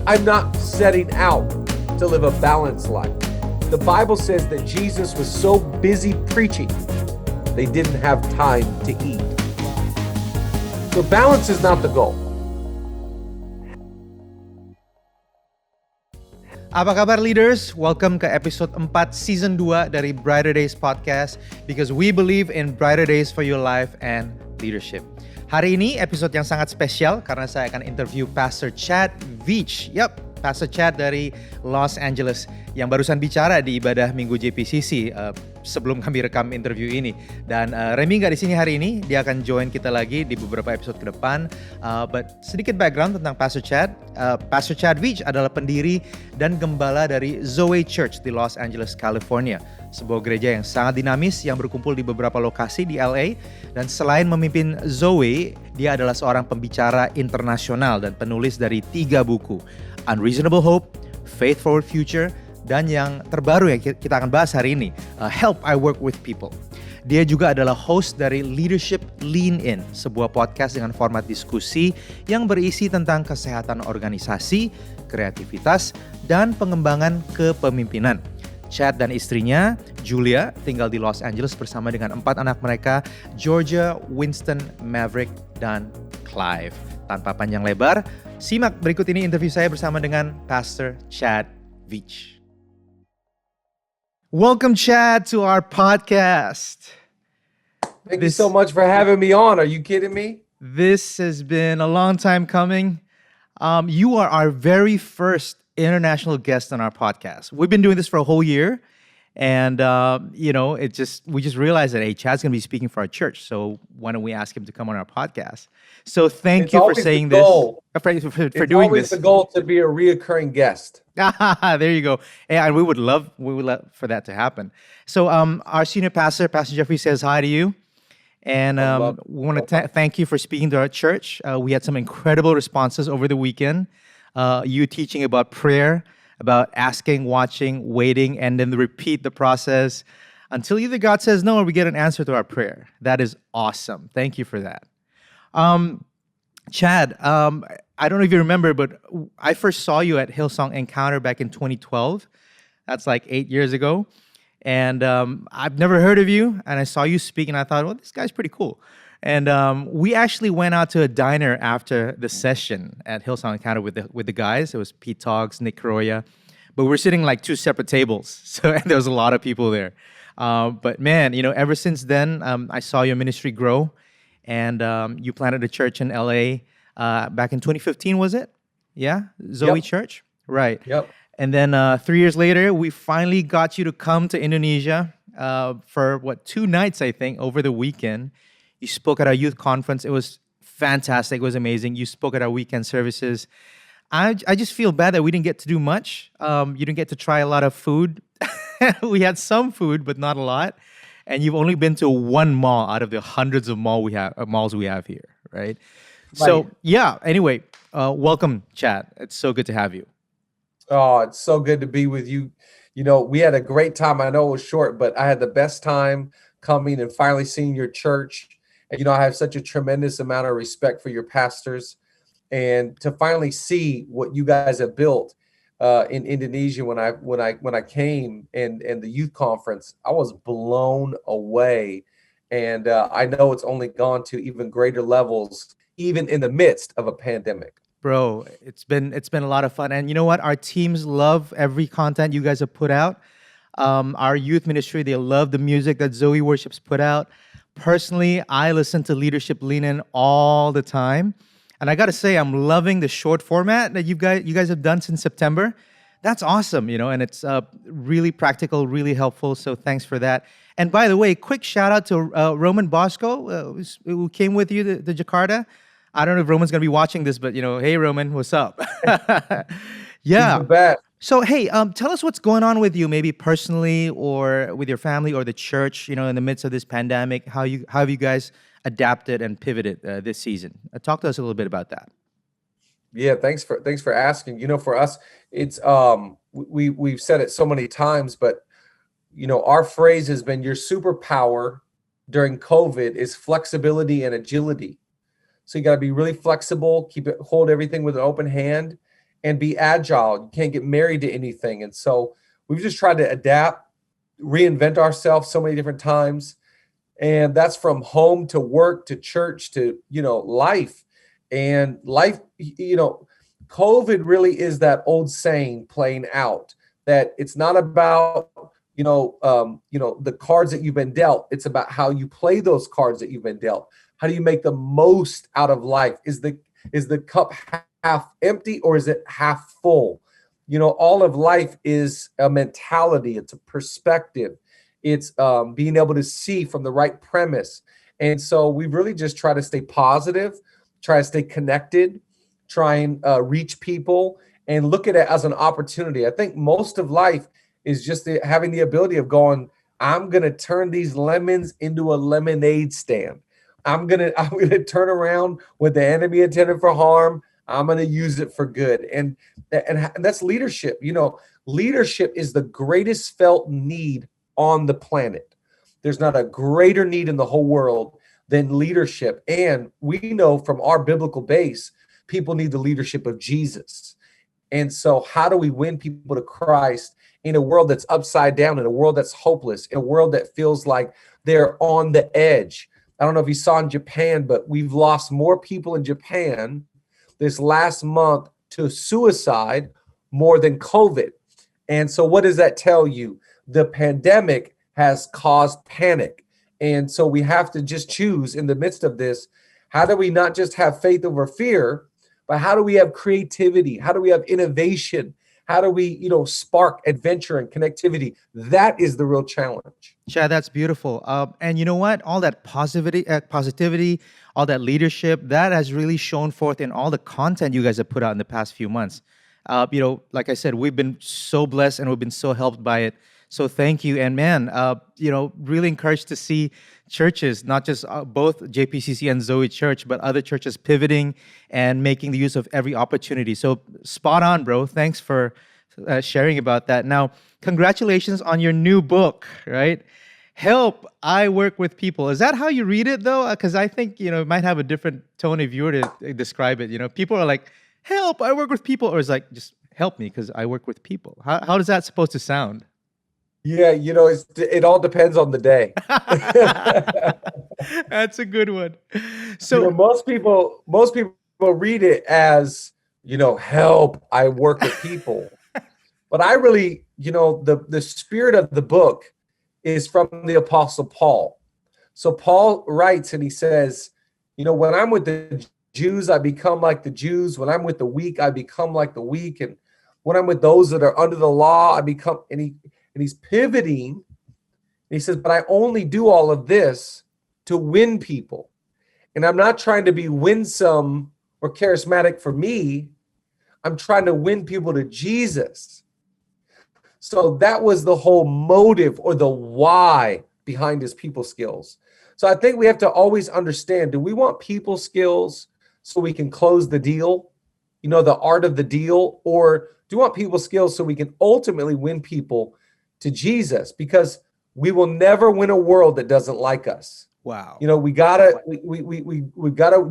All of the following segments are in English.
I'm not setting out to live a balanced life. The Bible says that Jesus was so busy preaching, they didn't have time to eat. So balance is not the goal. Apa kabar leaders? Welcome ke episode 4 season 2 dari Brighter Days Podcast because we believe in brighter days for your life and leadership. Hari ini episode yang sangat spesial karena saya akan interview Pastor Chad Veach. Pastor Chad dari Los Angeles yang barusan bicara di ibadah Minggu JPCC sebelum kami rekam interview ini. Dan Remy nggak di sini hari ini, dia akan join kita lagi di beberapa episode ke depan. But sedikit background tentang Pastor Chad. Pastor Chad Veach adalah pendiri dan gembala dari Zoe Church di Los Angeles, California. Sebuah gereja yang sangat dinamis yang berkumpul di beberapa lokasi di LA. Dan selain memimpin Zoe, dia adalah seorang pembicara internasional dan penulis dari 3 buku. Unreasonable Hope, Faith Forward Future, dan yang terbaru yang kita akan bahas hari ini, Help I Work With People. Dia juga adalah host dari Leadership Lean In, sebuah podcast dengan format diskusi yang berisi tentang kesehatan organisasi, kreativitas, dan pengembangan kepemimpinan. Chad dan istrinya, Julia, tinggal di Los Angeles bersama dengan 4 anak mereka, Georgia, Winston, Maverick, dan Clive. Tanpa panjang lebar, simak berikut ini interview saya bersama dengan Pastor Chad Veach. Welcome, Chad, to our podcast. Thank you so much for having me on. Are you kidding me? This has been a long time coming. You are our very first international guest on our podcast. We've been doing this for a whole year. And, we just realized that, hey, Chad's going to be speaking for our church. So why don't we ask him to come on our podcast? So thank you for saying this. For doing this. It's always the goal to be a reoccurring guest. There you go. And we would love for that to happen. So our senior pastor, Pastor Jeffrey, says hi to you. And we want to thank you for speaking to our church. We had some incredible responses over the weekend. You teaching about prayer, about asking, watching, waiting, and then repeat the process until either God says no or we get an answer to our prayer. That is awesome. Thank you for that. Chad, I don't know if you remember, but I first saw you at Hillsong Encounter back in 2012. That's like 8 years ago. And I've never heard of you, and I saw you speak, and I thought, well, this guy's pretty cool. And we actually went out to a diner after the session at Hillsong Encounter with the guys. It was Pete Toggs, Nick Caroya. But we're sitting like 2 separate tables. So there was a lot of people there. But man, ever since then, I saw your ministry grow. And you planted a church in LA back in 2015, was it? Yeah? Zoe Church? Right. Yep. And then 3 years later, we finally got you to come to Indonesia for 2 nights, I think, over the weekend. You spoke at our youth conference. It was fantastic. It was amazing. You spoke at our weekend services. I just feel bad that we didn't get to do much. You didn't get to try a lot of food. We had some food, but not a lot. And you've only been to 1 mall out of the hundreds of malls we have here, right? So, yeah, anyway, welcome, Chad. It's so good to have you. Oh, it's so good to be with you. We had a great time. I know it was short, but I had the best time coming and finally seeing your church. And, I have such a tremendous amount of respect for your pastors. And to finally see what you guys have built in Indonesia when I came and the youth conference, I was blown away. And I know it's only gone to even greater levels, even in the midst of a pandemic. Bro, it's been a lot of fun. And you know what? Our teams love every content you guys have put out. Our youth ministry, they love the music that Zoe Worships put out. Personally, I listen to Leadership Lean In all the time. And I got to say, I'm loving the short format that you guys have done since September. That's awesome, and it's really practical, really helpful. So thanks for that. And by the way, quick shout out to Roman Bosco, who came with you to Jakarta. I don't know if Roman's going to be watching this, but, hey, Roman, what's up? Yeah. He's the best. So, hey, tell us what's going on with you, maybe personally or with your family or the church, in the midst of this pandemic. How have you guys adapted and pivoted this season? Talk to us a little bit about that. Yeah, thanks for asking. For us, it's we've said it so many times, but our phrase has been your superpower during COVID is flexibility and agility. So you got to be really flexible, hold everything with an open hand, and be agile. You can't get married to anything. And so we've just tried to adapt, reinvent ourselves so many different times. And that's from home to work to church to, life. And life, COVID really is that old saying playing out, that it's not about, the cards that you've been dealt. It's about how you play those cards that you've been dealt. How do you make the most out of life? Is the cup half empty or is it half full? All of life is a mentality. It's a perspective. It's being able to see from the right premise. And so we really just try to stay positive, try to stay connected, try and reach people and look at it as an opportunity. I think most of life is just having the ability of going, I'm going to turn these lemons into a lemonade stand. I'm going to turn around what the enemy intended for harm. I'm going to use it for good. And that's leadership. Leadership is the greatest felt need on the planet. There's not a greater need in the whole world than leadership. And we know from our biblical base, people need the leadership of Jesus. And so how do we win people to Christ in a world that's upside down, in a world that's hopeless, in a world that feels like they're on the edge? I don't know if you saw in Japan, but we've lost more people in Japan this last month to suicide more than COVID. And so what does that tell you? The pandemic has caused panic. And so we have to just choose in the midst of this, how do we not just have faith over fear, but how do we have creativity? How do we have innovation? How do we, spark adventure and connectivity? That is the real challenge. Chad, that's beautiful. And you know what? All that positivity, all that leadership, that has really shown forth in all the content you guys have put out in the past few months. Like I said, we've been so blessed and we've been so helped by it. So thank you. And man, really encouraged to see churches, not just both JPCC and Zoe Church, but other churches pivoting and making the use of every opportunity. So spot on, bro. Thanks for sharing about that. Now, congratulations on your new book, right? Help, I work with people. Is that how you read it though? Because I think, it might have a different tone if you were to describe it. People are like, help, I work with people. Or it's like, just help me because I work with people. How is that supposed to sound? Yeah, it all depends on the day. That's a good one. So most people read it as, help, I work with people. But I really, the spirit of the book is from the Apostle Paul. So Paul writes and he says, when I'm with the Jews, I become like the Jews. When I'm with the weak, I become like the weak. And when I'm with those that are under the law, I become, and he's pivoting. And he says, but I only do all of this to win people. And I'm not trying to be winsome or charismatic for me. I'm trying to win people to Jesus. So that was the whole motive or the why behind his people skills. So I think we have to always understand, do we want people skills so we can close the deal, the art of the deal, or do we want people skills so we can ultimately win people to Jesus? Because we will never win a world that doesn't like us. Wow. We gotta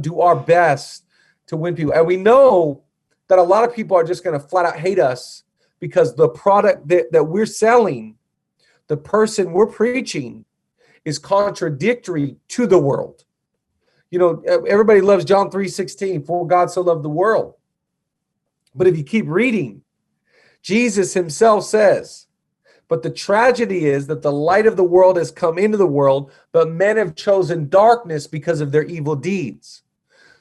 do our best to win people. And we know that a lot of people are just going to flat out hate us because the product that we're selling, the person we're preaching, is contradictory to the world. Everybody loves John 3:16, for God so loved the world. But if you keep reading, Jesus himself says, but the tragedy is that the light of the world has come into the world, but men have chosen darkness because of their evil deeds.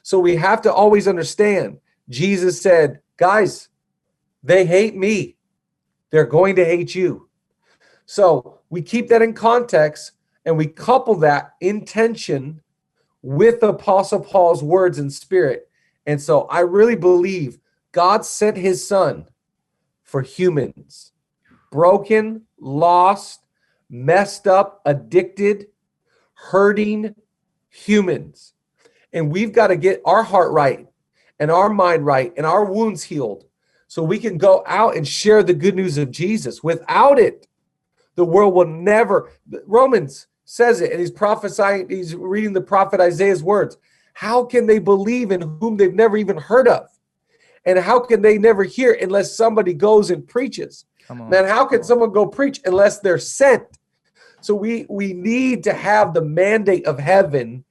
So we have to always understand, Jesus said, guys, they hate me. They're going to hate you. So we keep that in context and we couple that intention with Apostle Paul's words and spirit. And so I really believe God sent his son for humans, broken, lost, messed up, addicted, hurting humans. And we've got to get our heart right and our mind right and our wounds healed so we can go out and share the good news of Jesus. Without it, the world will never. Romans says it, and he's prophesying, he's reading the prophet Isaiah's words. How can they believe in whom they've never even heard of? And how can they never hear unless somebody goes and preaches? Come on. Man, how can someone go preach unless they're sent? So we need to have the mandate of heaven,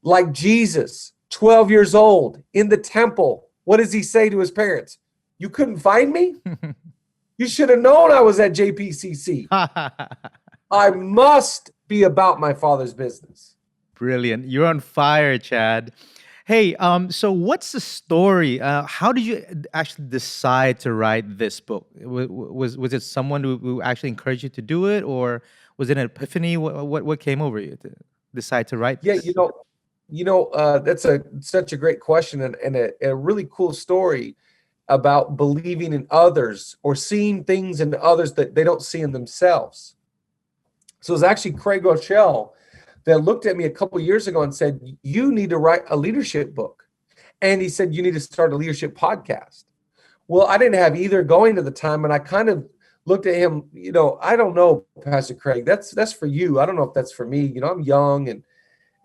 like Jesus, 12 years old in the temple. What does he say to his parents? You couldn't find me? You should have known I was at JPCC. I must be about my Father's business. Brilliant. You're on fire, Chad. Hey, so what's the story? How did you actually decide to write this book? Was it someone who actually encouraged you to do it, or was it an epiphany? What came over you to decide to write Yeah, this? that's such a great question and a really cool story about believing in others or seeing things in others that they don't see in themselves. So it was actually Craig Rochelle that looked at me a couple of years ago and said, you need to write a leadership book. And he said, you need to start a leadership podcast. Well, I didn't have either going at the time. And I kind of looked at him, I don't know, Pastor Craig, that's for you. I don't know if that's for me. I'm young. And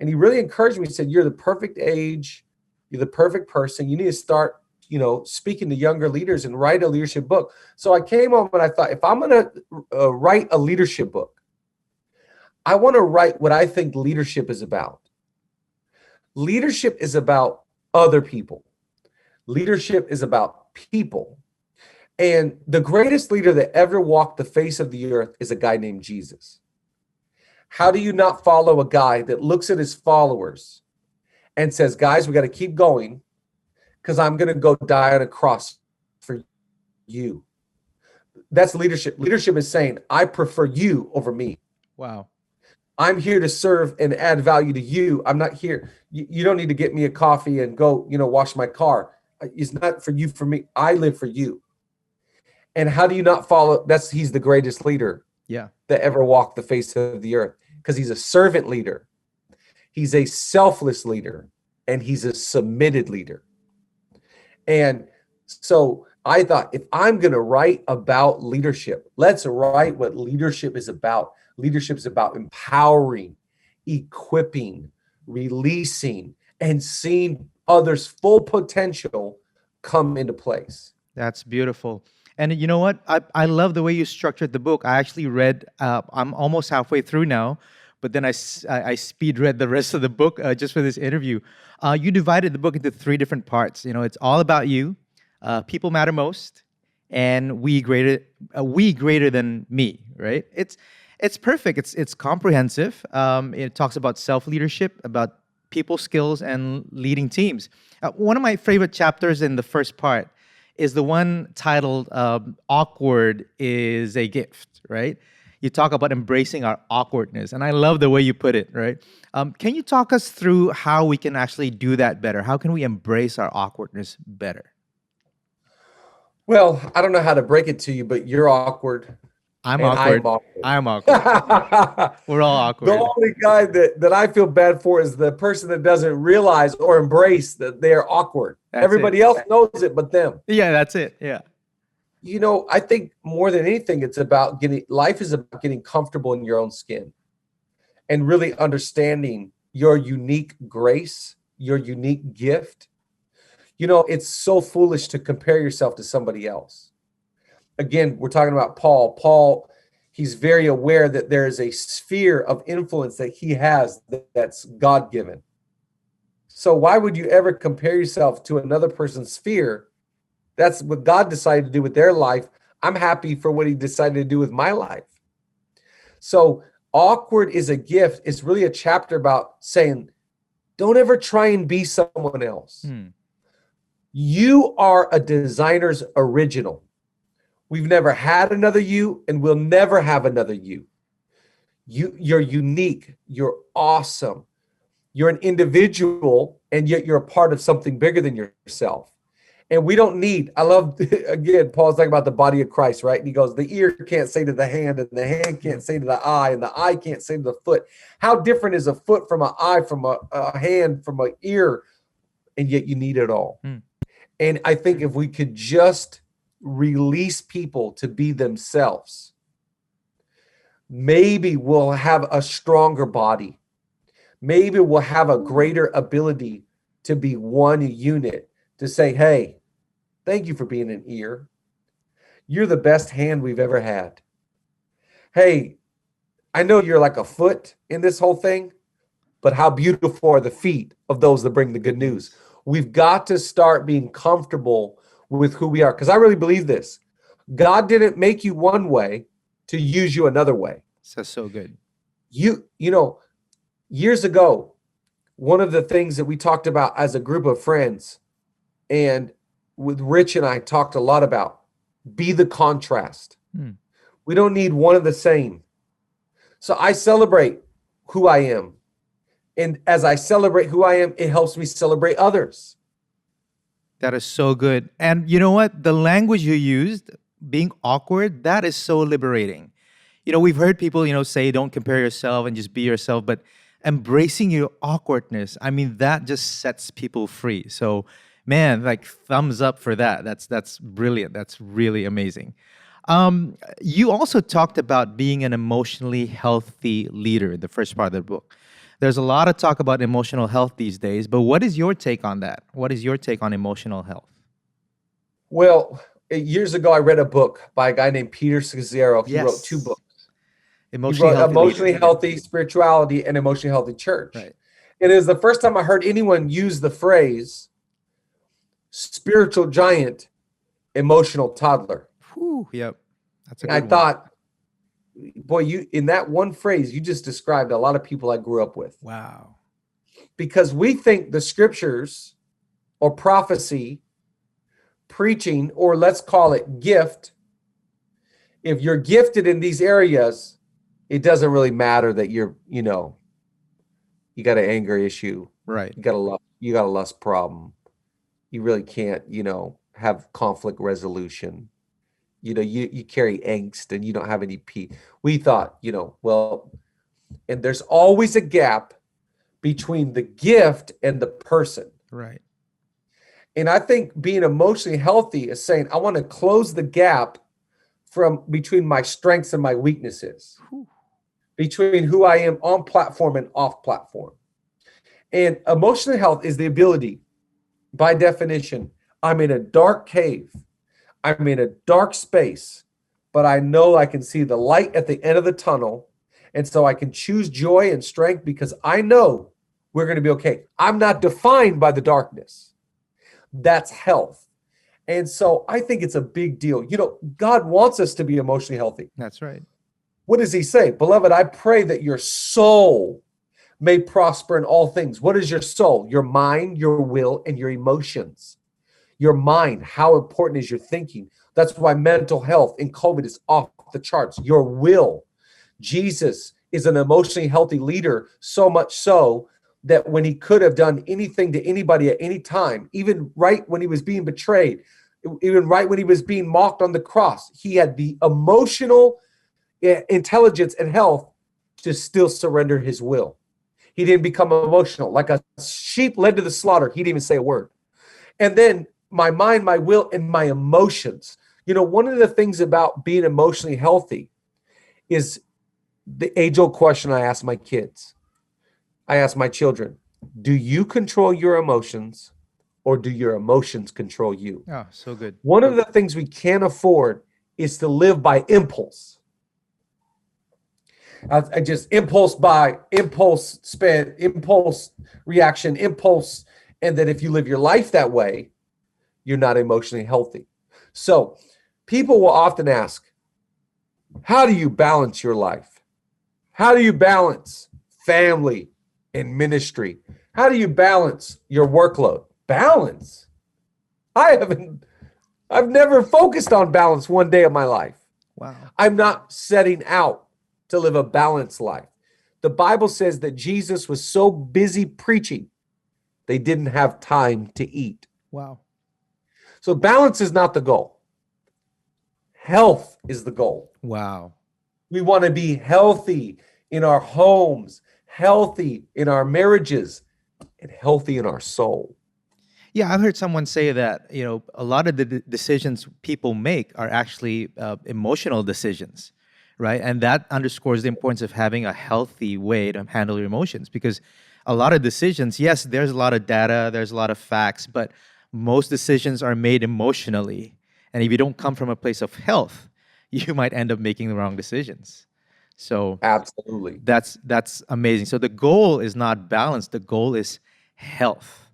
he really encouraged me. He said, you're the perfect age. You're the perfect person. You need to start, speaking to younger leaders and write a leadership book. So I came home and I thought, if I'm going to write a leadership book, I want to write what I think leadership is about. Leadership is about other people. Leadership is about people. And the greatest leader that ever walked the face of the earth is a guy named Jesus. How do you not follow a guy that looks at his followers and says, guys, we got to keep going because I'm going to go die on a cross for you? That's leadership. Leadership is saying, I prefer you over me. Wow. I'm here to serve and add value to you. I'm not here. You don't need to get me a coffee and go, wash my car. It's not for you, for me. I live for you. And how do you not follow? He's the greatest leader that ever walked the face of the earth, because he's a servant leader. He's a selfless leader, and he's a submitted leader. And so I thought, if I'm going to write about leadership, let's write what leadership is about. Leadership is about empowering, equipping, releasing, and seeing others' full potential come into place. That's beautiful. And you know what? I love the way you structured the book. I actually read, I'm almost halfway through now, but then I speed read the rest of the book just for this interview. You divided the book into 3 different parts. It's all about you, people matter most, and we greater than me, right? It's perfect. It's comprehensive. It talks about self-leadership, about people skills, and leading teams. One of my favorite chapters in the first part is the one titled Awkward is a Gift, right? You talk about embracing our awkwardness, and I love the way you put it, right? Can you talk us through how we can actually do that better? How can we embrace our awkwardness better? Well, I don't know how to break it to you, but you're awkward. I'm and awkward. I'm awkward. We're all awkward. The only guy that I feel bad for is the person that doesn't realize or embrace that they're awkward. Everybody else knows it but them. Yeah, that's it. Yeah. I think more than anything, life is about getting comfortable in your own skin and really understanding your unique grace, your unique gift. It's so foolish to compare yourself to somebody else. Again, we're talking about Paul. Paul, he's very aware that there is a sphere of influence that he has that's God-given. So why would you ever compare yourself to another person's sphere? That's what God decided to do with their life. I'm happy for what he decided to do with my life. So awkward is a gift. It's really a chapter about saying, don't ever try and be someone else. You are a designer's original. We've never had another you, and we'll never have another you. You're unique. You're awesome. You're an individual, and yet you're a part of something bigger than yourself. And we don't need, I love, again, Paul's talking about the body of Christ, right? And he goes, the ear can't say to the hand, and the hand can't say to the eye, and the eye can't say to the foot. How different is a foot from an eye, from a hand, from an ear, and yet you need it all. And I think if we could just release people to be themselves, maybe we'll have a stronger body. Maybe we'll have a greater ability to be one unit, to say, hey, Thank you for being an ear. You're the best hand we've ever had. Hey, I know you're like a foot in this whole thing, but how beautiful are the feet of those that bring the good news. We've got to start being comfortable with who we are. Because I really believe this. God didn't make you one way to use you another way. So good. You know, years ago, one of the things that we talked about as a group of friends, and with Rich and I talked a lot about, be the contrast. We don't need one of the same. So I celebrate who I am. And as I celebrate who I am, it helps me celebrate others. That is so good. And you know what? The language you used, being awkward, that is so liberating. We've heard people, say don't compare yourself and just be yourself, but embracing your awkwardness, I mean, that just sets people free. So, man, like thumbs up for that. That's brilliant. That's really amazing. You also talked about being an emotionally healthy leader in the first part of the book. There's a lot of talk about emotional health these days, but what is your take on that? What is your take on emotional health? Well, years ago, I read a book by a guy named Peter Scazzaro. He wrote 2 books. Emotionally Healthy Spirituality and Emotionally Healthy Church. Right. It is the first time I heard anyone use the phrase spiritual giant, emotional toddler. Whew, yep. That's a good I one. thought, boy, you in that one phrase, you just described a lot of people I grew up with. Wow. Because we think the scriptures or prophecy, preaching, or let's call it gift, if you're gifted in these areas, it doesn't really matter that you got an anger issue. Right. You got a lust problem. You really can't, have conflict resolution. You carry angst and you don't have any peace. We thought, and there's always a gap between the gift and the person. Right. And I think being emotionally healthy is saying, I want to close the gap from between my strengths and my weaknesses, between who I am on platform and off platform. And emotional health is the ability, by definition, I'm in a dark cave. I'm in a dark space, but I know I can see the light at the end of the tunnel. And so I can choose joy and strength because I know we're going to be okay. I'm not defined by the darkness. That's health. And so I think it's a big deal. God wants us to be emotionally healthy. That's right. What does he say? Beloved, I pray that your soul may prosper in all things. What is your soul? Your mind, your will, and your emotions. Your mind, how important is your thinking? That's why mental health in COVID is off the charts. Your will. Jesus is an emotionally healthy leader, so much so that when he could have done anything to anybody at any time, even right when he was being betrayed, even right when he was being mocked on the cross, he had the emotional intelligence and health to still surrender his will. He didn't become emotional. Like a sheep led to the slaughter, he didn't even say a word. And then my mind, my will, and my emotions. One of the things about being emotionally healthy is the age-old question I ask my kids. I ask my children, do you control your emotions or do your emotions control you? Oh, so good. One of the things we can't afford is to live by impulse. I just impulse buy, impulse spend, impulse reaction, impulse. And that if you live your life that way, you're not emotionally healthy. So people will often ask, how do you balance your life? How do you balance family and ministry? How do you balance your workload? Balance? I've never focused on balance one day of my life. Wow. I'm not setting out to live a balanced life. The Bible says that Jesus was so busy preaching, they didn't have time to eat. Wow. So balance is not the goal. Health is the goal. Wow. We want to be healthy in our homes, healthy in our marriages, and healthy in our soul. Yeah, I've heard someone say that, a lot of the decisions people make are actually emotional decisions, right? And that underscores the importance of having a healthy way to handle your emotions, because a lot of decisions, yes, there's a lot of data, there's a lot of facts, but most decisions are made emotionally. And if you don't come from a place of health, you might end up making the wrong decisions. So Absolutely. that's amazing. So the goal is not balance, the goal is health.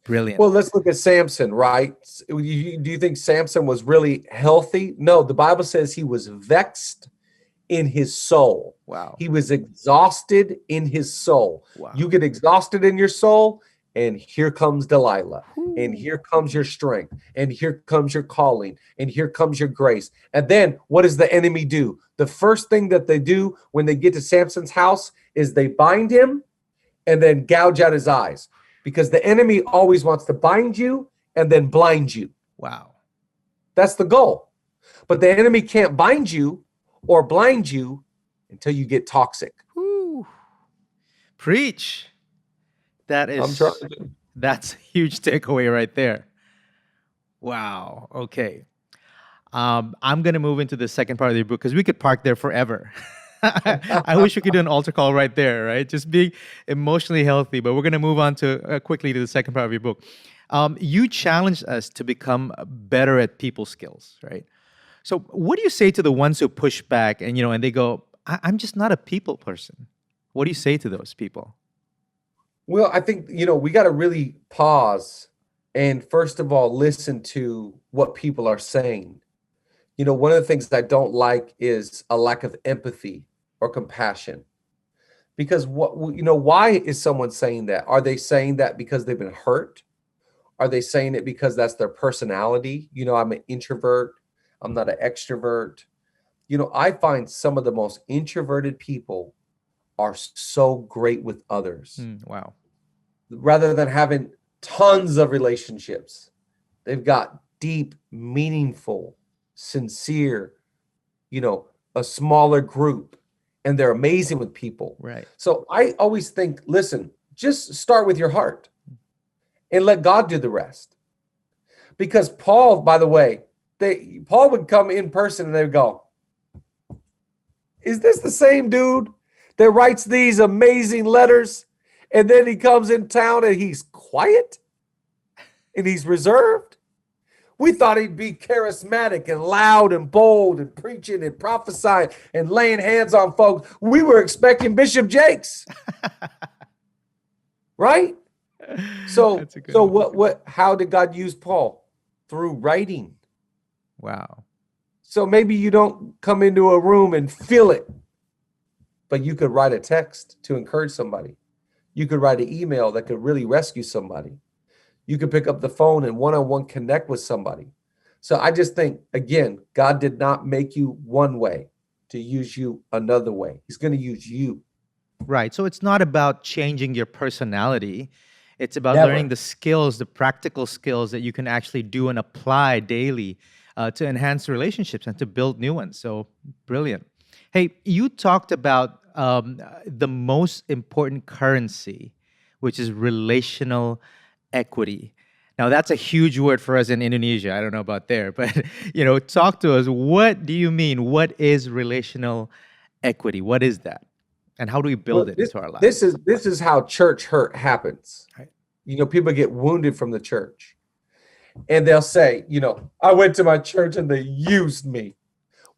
Brilliant. Well, let's look at Samson, right? Do you think Samson was really healthy? No, the Bible says he was vexed in his soul. Wow. He was exhausted in his soul. Wow. You get exhausted in your soul, and here comes Delilah, and here comes your strength, and here comes your calling, and here comes your grace. And then what does the enemy do? The first thing that they do when they get to Samson's house is they bind him and then gouge out his eyes, because the enemy always wants to bind you and then blind you. Wow. That's the goal. But the enemy can't bind you or blind you until you get toxic. Woo. Preach. I'm trying to. That's a huge takeaway right there. Wow. Okay. I'm going to move into the second part of the book because we could park there forever. I wish we could do an altar call right there, right? Just being emotionally healthy. But we're going to move on to quickly to the second part of your book. You challenged us to become better at people skills, right? So what do you say to the ones who push back and, and they go, I'm just not a people person? What do you say to those people? Well, I think, we got to really pause and first of all, listen to what people are saying. One of the things I don't like is a lack of empathy or compassion. Because why is someone saying that? Are they saying that because they've been hurt? Are they saying it because that's their personality? I'm an introvert. I'm not an extrovert. I find some of the most introverted people are so great with others. Wow. Rather than having tons of relationships, they've got deep, meaningful, sincere, a smaller group, and they're amazing with people. Right. So I always think, listen, just start with your heart and let God do the rest. Because Paul, by the way, Paul would come in person and they would go, is this the same dude that writes these amazing letters? And then he comes in town and he's quiet and he's reserved. We thought he'd be charismatic and loud and bold and preaching and prophesying and laying hands on folks. We were expecting Bishop Jakes. Right? So how did God use Paul? Through writing. Wow. So maybe you don't come into a room and feel it, but you could write a text to encourage somebody. You could write an email that could really rescue somebody. You could pick up the phone and one-on-one connect with somebody. So I just think, again, God did not make you one way to use you another way. He's going to use you. Right. So it's not about changing your personality. It's about Never. learning the skills, the practical skills that you can actually do and apply daily to enhance relationships and to build new ones. So brilliant. Hey, you talked about the most important currency, which is relational equity. Now, that's a huge word for us in Indonesia. I don't know about there, but talk to us. What do you mean? What is relational equity? What is that? And how do we build it into our lives? This is how church hurt happens. Right. People get wounded from the church. And they'll say, I went to my church and they used me.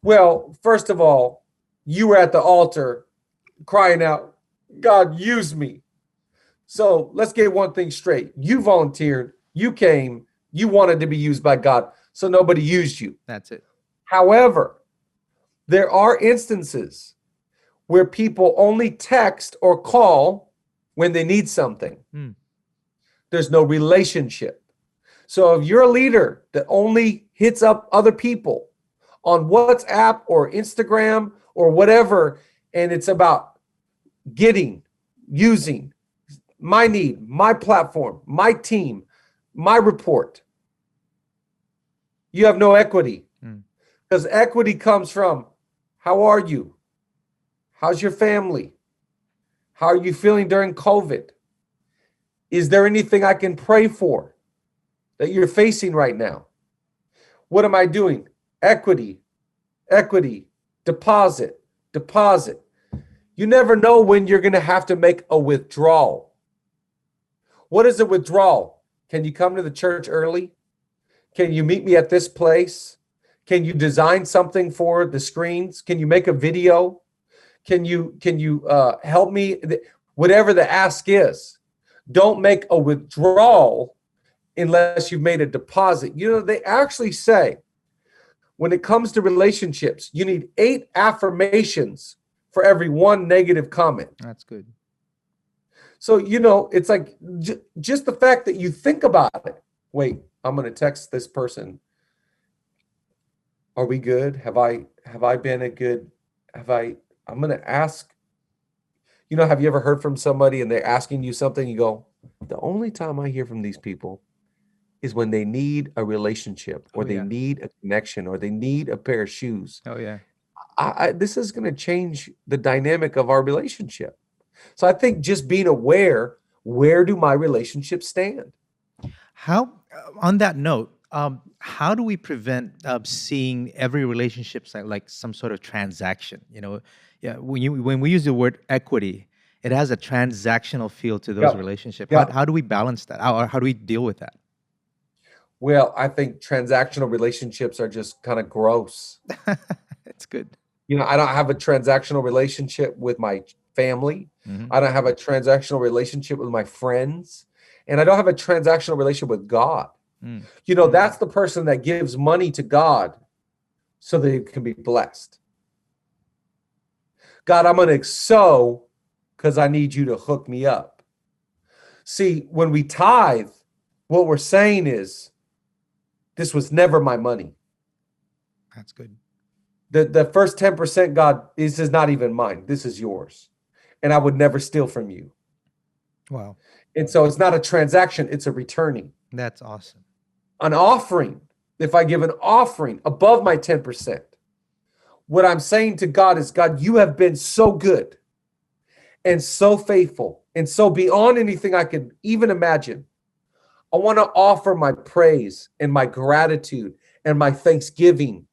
Well, first of all, you were at the altar crying out, God, use me. So let's get one thing straight. You volunteered, you came, you wanted to be used by God, so nobody used you. That's it. However, there are instances where people only text or call when they need something. There's no relationship. So if you're a leader that only hits up other people on WhatsApp or Instagram or whatever, and it's about getting, using, my need, my platform, my team, my report, you have no equity. Because equity comes from, how are you? How's your family? How are you feeling during COVID? Is there anything I can pray for that you're facing right now? What am I doing? Equity, deposit. You never know when you're going to have to make a withdrawal. What is a withdrawal? Can you come to the church early? Can you meet me at this place? Can you design something for the screens? Can you make a video? Can you help me? Whatever the ask is, don't make a withdrawal unless you've made a deposit. You know, they actually say when it comes to relationships, you need 8 affirmations for every 1 negative comment. That's good. So, you know, it's like just the fact that you think about it. Wait, I'm going to text this person. Are we good? Have I been a good, I'm going to ask, you know, have you ever heard from somebody and they're asking you something? You go, the only time I hear from these people is when they need a relationship or they need a connection or they need a pair of shoes. Oh, yeah. This is going to change the dynamic of our relationship. So I think just being aware, where do my relationships stand? How, on that note, how do we prevent seeing every relationship like some sort of transaction? You know, yeah, when we use the word equity, it has a transactional feel to those relationships. How do we balance that? How do we deal with that? Well, I think transactional relationships are just kind of gross. It's good. You know, I don't have a transactional relationship with my family. Mm-hmm. I don't have a transactional relationship with my friends. And I don't have a transactional relationship with God. Mm. You know, that's the person that gives money to God so they can be blessed. God, I'm going to sow because I need you to hook me up. See, when we tithe, what we're saying is, this was never my money. That's good. The first 10%, God, this is not even mine. This is yours. And I would never steal from you. Wow. And so it's not a transaction, it's a returning. That's awesome. An offering, if I give an offering above my 10%, what I'm saying to God is, God, you have been so good and so faithful and so beyond anything I could even imagine. I want to offer my praise and my gratitude and my thanksgiving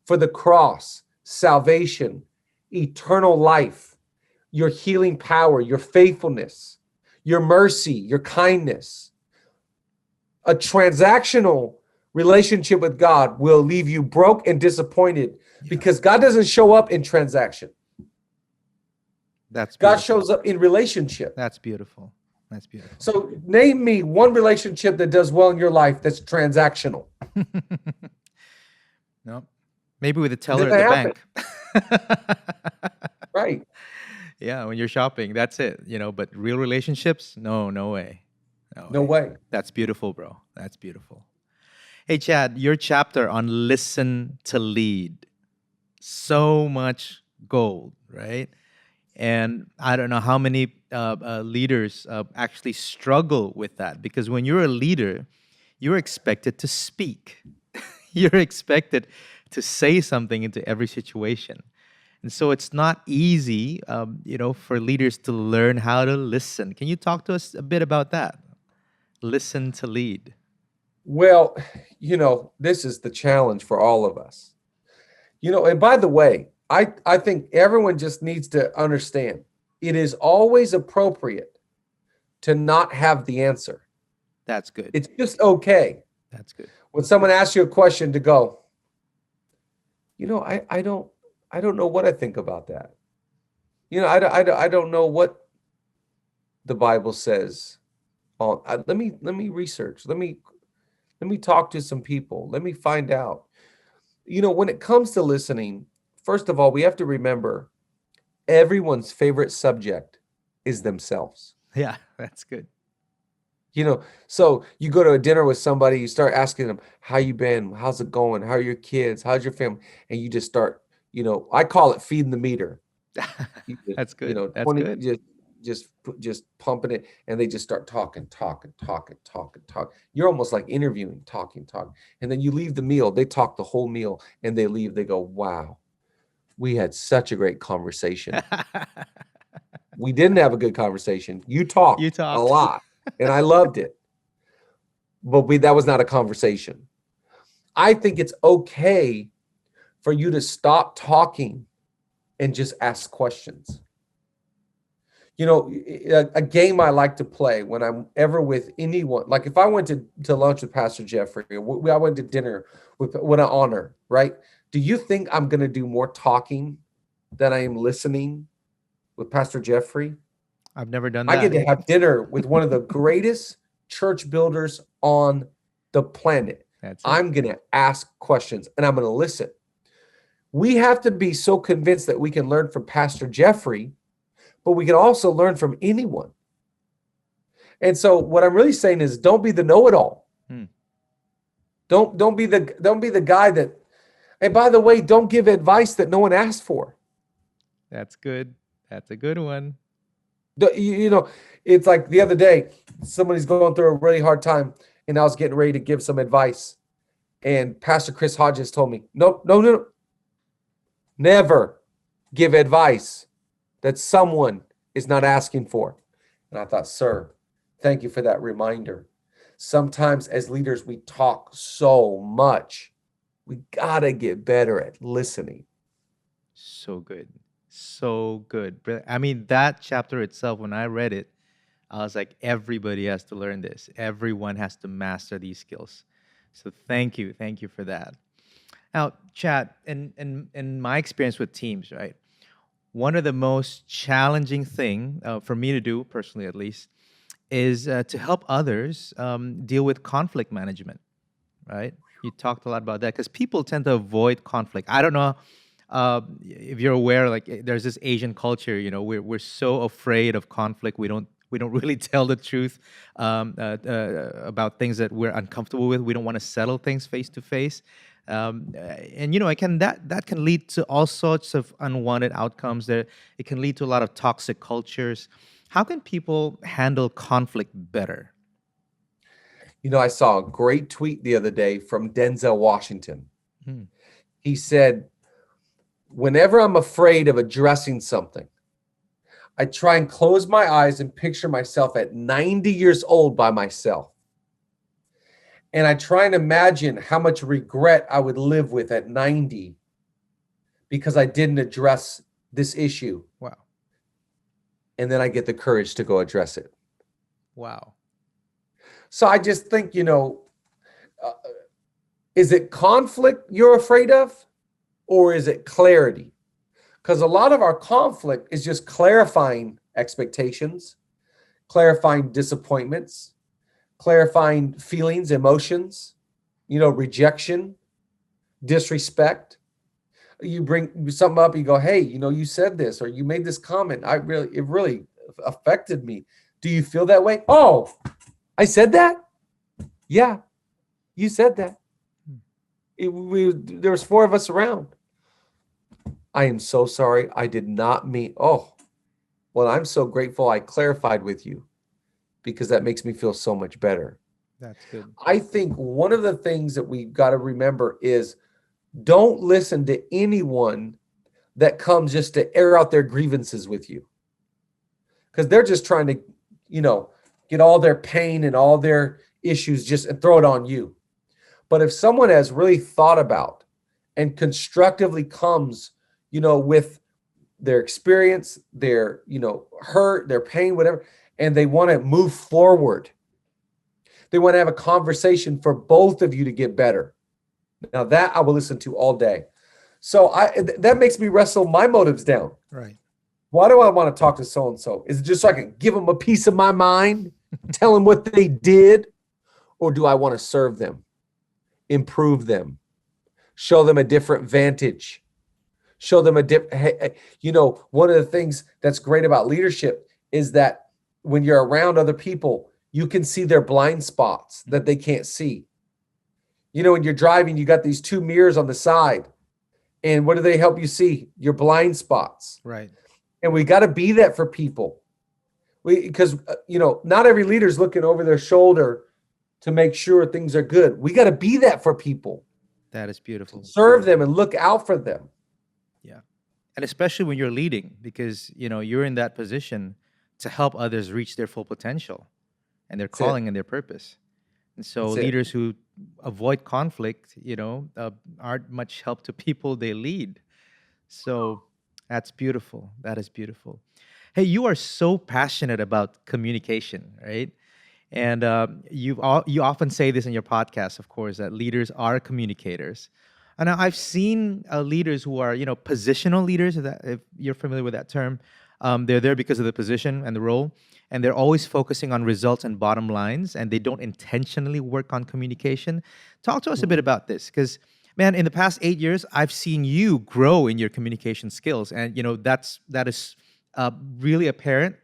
for the cross, salvation, eternal life, your healing power, your faithfulness, your mercy, your kindness. A transactional relationship with God will leave you broke and disappointed because God doesn't show up in transaction. That's God beautiful. shows up in relationship. That's beautiful. That's beautiful. So name me one relationship that does well in your life that's transactional. No, maybe with the teller at the bank. Right. Yeah, when you're shopping, that's it. You know, but real relationships, no way. No way. That's beautiful, bro. That's beautiful. Hey, Chad, your chapter on listen to lead. So much gold, right? And I don't know how many leaders actually struggle with that, because when you're a leader, you're expected to speak. You're expected to say something into every situation. And so it's not easy, for leaders to learn how to listen. Can you talk to us a bit about that? Listen to lead. Well, this is the challenge for all of us. And by the way, I think everyone just needs to understand it is always appropriate to not have the answer. That's good. It's just okay. That's good. When someone asks you a question to go, I don't know what I think about that. I don't know what the Bible says. Let me research. Let me talk to some people. Let me find out. When it comes to listening, first of all, we have to remember everyone's favorite subject is themselves. Yeah, that's good. So you go to a dinner with somebody, you start asking them, how you been? How's it going? How are your kids? How's your family? And you just start, I call it feeding the meter. That's good. That's 20, good. just pumping it, and they just start talking. You're almost like interviewing, talking. And then you leave the meal. They talk the whole meal, and they leave. They go, wow, we had such a great conversation. We didn't have a good conversation. You talked a lot, and I loved it. But that was not a conversation. I think it's okay for you to stop talking and just ask questions. a game I like to play when I'm ever with anyone. Like if I went to lunch with Pastor Jeffrey, or I went to dinner with an honor, right? Do you think I'm going to do more talking than I am listening with Pastor Jeffrey? I've never done I get that. to have dinner with one of the greatest church builders on the planet. That's it. I'm going to ask questions and I'm going to listen. We have to be so convinced that we can learn from Pastor Jeffrey, but we can also learn from anyone. And so what I'm really saying is don't be the know-it-all. Don't be the guy that, and by the way, don't give advice that no one asked for. That's good. That's a good one. It's like the other day, somebody's going through a really hard time, and I was getting ready to give some advice. And Pastor Chris Hodges told me, no. Never give advice that someone is not asking for. And I thought, sir, thank you for that reminder. Sometimes as leaders, we talk so much. We got to get better at listening. So good. So good. I mean, that chapter itself, when I read it, I was like, everybody has to learn this. Everyone has to master these skills. So thank you. Thank you for that. Now, Chad, in my experience with teams, right, one of the most challenging thing for me to do, personally at least, is to help others deal with conflict management, right? You talked a lot about that because people tend to avoid conflict. I don't know if you're aware, like there's this Asian culture, we're so afraid of conflict. We don't really tell the truth about things that we're uncomfortable with. We don't want to settle things face to face. And that can lead to all sorts of unwanted outcomes. It can lead to a lot of toxic cultures. How can people handle conflict better? I saw a great tweet the other day from Denzel Washington. He said, whenever I'm afraid of addressing something, I try and close my eyes and picture myself at 90 years old by myself. And I try and imagine how much regret I would live with at 90 because I didn't address this issue. Wow. And then I get the courage to go address it. Wow. So I just think, is it conflict you're afraid of, or is it clarity? Because a lot of our conflict is just clarifying expectations, clarifying disappointments, clarifying feelings, emotions, rejection, disrespect. You bring something up, you go, hey, you said this, or you made this comment. It really affected me. Do you feel that way? Oh, I said that? Yeah, you said that. There was 4 of us around. I am so sorry. I did not mean, well, I'm so grateful I clarified with you because that makes me feel so much better. That's good. I think one of the things that we've got to remember is don't listen to anyone that comes just to air out their grievances with you. Because they're just trying to, get all their pain and all their issues just and throw it on you. But if someone has really thought about and constructively comes, with their experience, their, hurt, their pain, whatever, and they want to move forward, they want to have a conversation for both of you to get better. Now that I will listen to all day. So that makes me wrestle my motives down. Right. Why do I want to talk to so-and-so? Is it just so I can give them a piece of my mind, tell them what they did? Or do I want to serve them, improve them, show them a different vantage, show them one of the things that's great about leadership is that when you're around other people, you can see their blind spots that they can't see. When you're driving, you got these 2 mirrors on the side. And what do they help you see? Your blind spots. Right. And we got to be that for people. Because, not every leader's looking over their shoulder to make sure things are good. We got to be that for people. That is beautiful. Serve them and look out for them. Yeah. And especially when you're leading, because, you're in that position to help others reach their full potential and their calling and their purpose. And so leaders who avoid conflict, aren't much help to people they lead. So that's beautiful. That is beautiful. Hey, you are so passionate about communication, right? And you often say this in your podcast, of course, that leaders are communicators. And I've seen leaders who are, positional leaders. If you're familiar with that term, they're there because of the position and the role, and they're always focusing on results and bottom lines, and they don't intentionally work on communication. Talk to us a bit Mhm. about this, because man, in the past 8 years, I've seen you grow in your communication skills, and that is really apparent.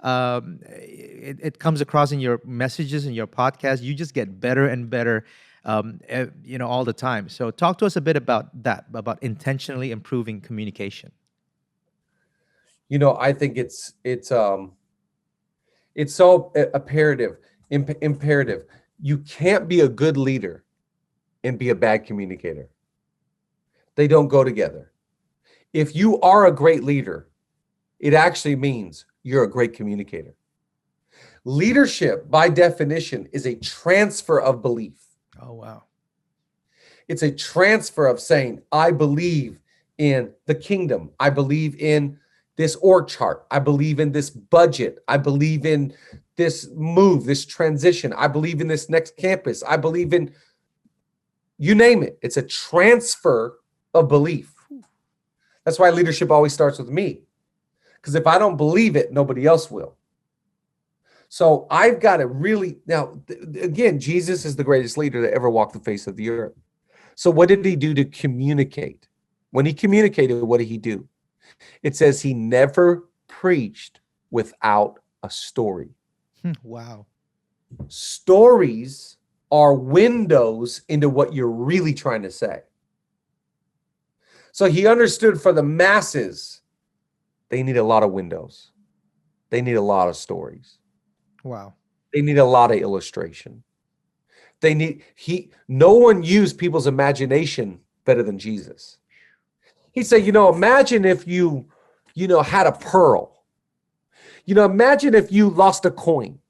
It comes across in your messages in your podcast. You just get better and better, all the time. So talk to us a bit about that, about intentionally improving communication. I think it's so imperative. You can't be a good leader and be a bad communicator. They don't go together. If you are a great leader, it actually means you're a great communicator. Leadership, by definition, is a transfer of belief. Oh, wow. It's a transfer of saying, I believe in the kingdom. I believe in this org chart. I believe in this budget. I believe in this move, this transition. I believe in this next campus. I believe in, you name it. It's a transfer of belief. That's why leadership always starts with me. Because if I don't believe it, nobody else will. So I've got to really, now, again, Jesus is the greatest leader that ever walked the face of the earth. So what did he do to communicate? When he communicated, what did he do? It says he never preached without a story. Wow. Stories are windows into what you're really trying to say. So he understood for the masses, they need a lot of windows. They need a lot of stories. Wow. They need a lot of illustration. No one used people's imagination better than Jesus. He said, imagine if you had a pearl. Imagine if you lost a coin.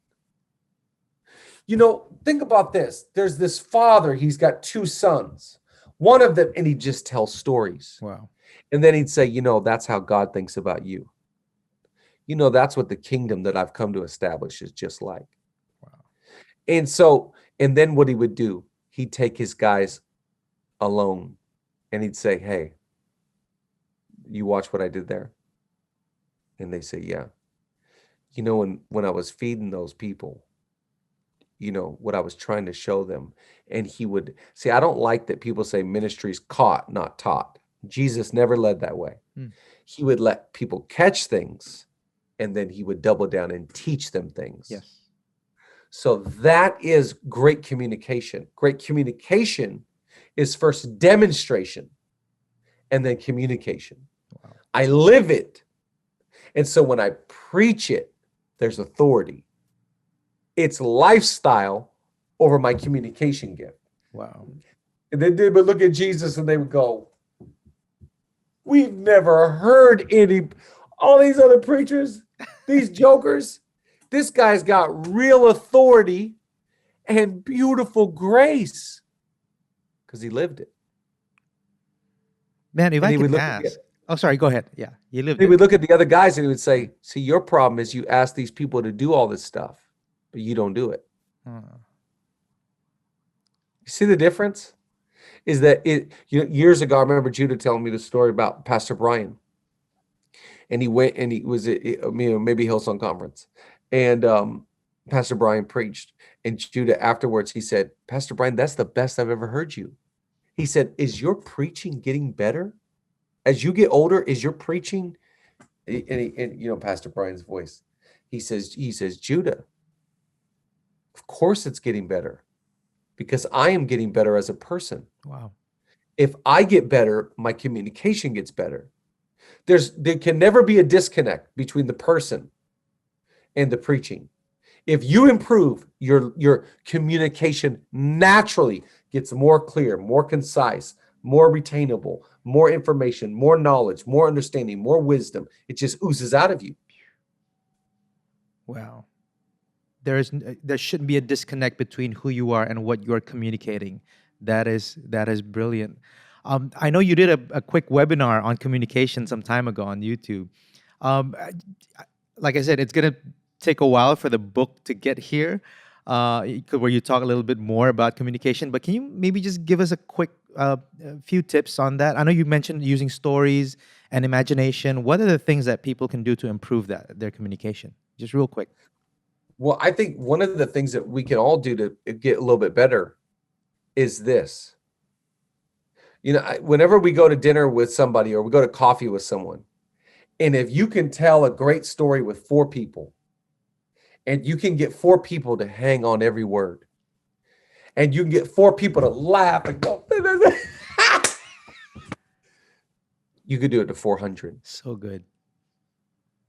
Think about this. There's this father, he's got two sons. One of them, and he just tells stories. Wow. And then he'd say, that's how God thinks about you. That's what the kingdom that I've come to establish is just like. Wow. And then what he would do, he'd take his guys alone and he'd say, hey, you watch what I did there? And they say, yeah. When I was feeding those people, what I was trying to show them. And he would say, I don't like that people say ministry's caught, not taught. Jesus never led that way. He would let people catch things, and then he would double down and teach them things. Yes. So that is great communication. Great communication is first demonstration and then communication. Wow. I live it. And so when I preach it, there's authority. It's lifestyle over my communication gift. Wow. And then they would look at Jesus and they would go, we've never heard all these other preachers, these jokers. This guy's got real authority and beautiful grace because he lived it. Man, if And I he would can look at ask. Oh, sorry, go ahead. Yeah, you lived He it. would look at the other guys and he would say, see, your problem is you ask these people to do all this stuff, but you don't do it. Huh. You see the difference? Is that years ago, I remember Judah telling me the story about Pastor Brian. And he went and he was at maybe Hillsong Conference. And Pastor Brian preached. And Judah afterwards, he said, Pastor Brian, that's the best I've ever heard you. He said, is your preaching getting better? As you get older, is your preaching? And Pastor Brian's voice, he says, Judah, of course it's getting better because I am getting better as a person. Wow. If I get better, my communication gets better. There can never be a disconnect between the person and the preaching. If you improve, your communication naturally gets more clear, more concise, more retainable, more information, more knowledge, more understanding, more wisdom. It just oozes out of you. Wow. There shouldn't be a disconnect between who you are and what you're communicating. That is brilliant. I know you did a quick webinar on communication some time ago on YouTube. Um, I- like I said, it's gonna take a while for the book to get here, where you talk a little bit more about communication. But can you maybe just give us a quick few tips on that? I know you mentioned using stories and imagination. What are the things that people can do to improve their communication? Just real quick. Well, I think one of the things that we can all do to get a little bit better is this. Whenever we go to dinner with somebody or we go to coffee with someone, and if you can tell a great story with 4 people, and you can get 4 people to hang on every word, and you can get 4 people to laugh and go, you could do it to 400. So good.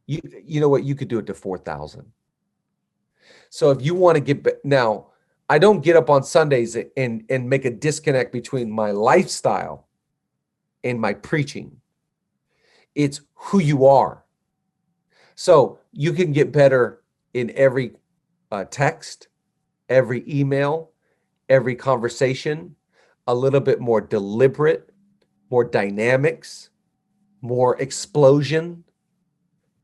You know what? You could do it to 4,000. So if you want to now, I don't get up on Sundays and make a disconnect between my lifestyle and my preaching. It's who you are. So you can get better in every text, every email, every conversation, a little bit more deliberate, more dynamics, more explosion,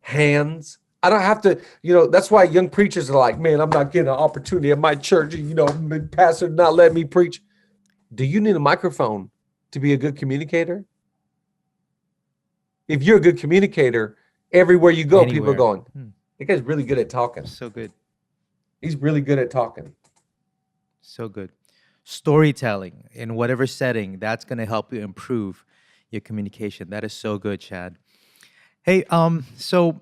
hands. I don't have to, that's why young preachers are like, man, I'm not getting an opportunity at my church. The pastor not letting me preach. Do you need a microphone to be a good communicator? If you're a good communicator, everywhere you go, people are going, that guy's really good at talking. So good. He's really good at talking. So good. Storytelling in whatever setting, that's going to help you improve your communication. That is so good, Chad. Hey, so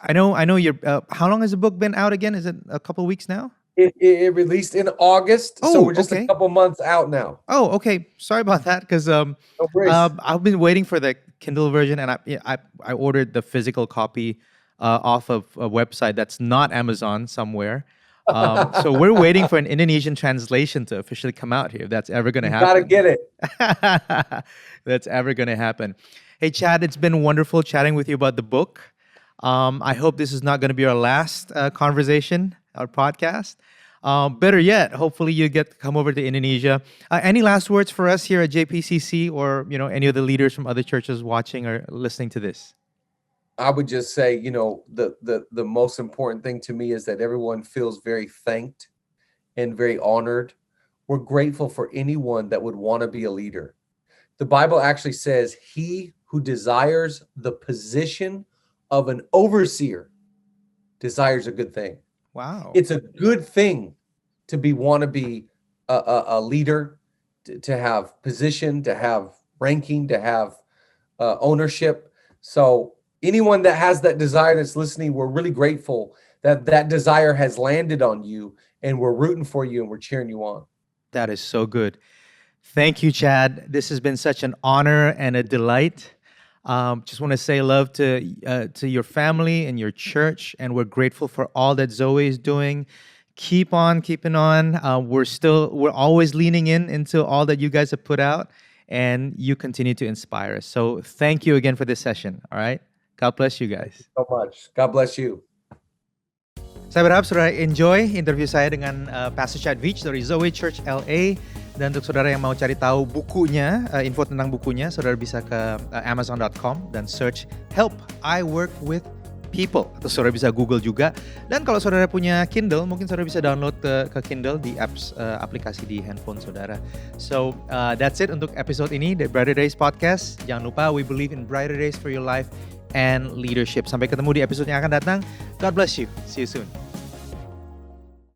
I know you're. How long has the book been out again? Is it a couple weeks now? It released in August, so we're just a couple months out now. Oh, okay. Sorry about that, because I've been waiting for the Kindle version, and I ordered the physical copy off of a website that's not Amazon somewhere. So we're waiting for an Indonesian translation to officially come out here. If that's ever going to happen. Gotta get it. That's ever going to happen. Hey, Chad, it's been wonderful chatting with you about the book. I hope this is not going to be our last conversation, our podcast. Better yet, hopefully you get to come over to Indonesia. Any last words for us here at JPCC, or any of the leaders from other churches watching or listening to this? I would just say, the most important thing to me is that everyone feels very thanked and very honored. We're grateful for anyone that would want to be a leader. The Bible actually says, he who desires the position of an overseer desires a good thing. Wow. It's a good thing to want to be a leader, to have position, to have ranking, to have ownership. So anyone that has that desire that's listening, we're really grateful that desire has landed on you, and we're rooting for you and we're cheering you on. That is so good. Thank you, Chad. This has been such an honor and a delight. Just want to say love to your family and your church, and we're grateful for all that Zoe is doing. Keep on keeping on. We're always leaning into all that you guys have put out, and you continue to inspire us. So thank you again for this session. All right. God bless you guys. Thank you so much. God bless you. Saya berharap saudara enjoy interview saya dengan Pastor Chad Veach dari Zoe Church LA. Dan untuk saudara yang mau cari tahu bukunya, info tentang bukunya, saudara bisa ke amazon.com dan search Help I Work With People. Atau saudara bisa Google juga. Dan kalau saudara punya Kindle, mungkin saudara bisa download ke Kindle di aplikasi di handphone saudara. So, that's it untuk episode ini dari Brighter Days Podcast. Jangan lupa, we believe in brighter days for your life and leadership. Sampai ketemu di episode yang akan datang. God bless you. See you soon.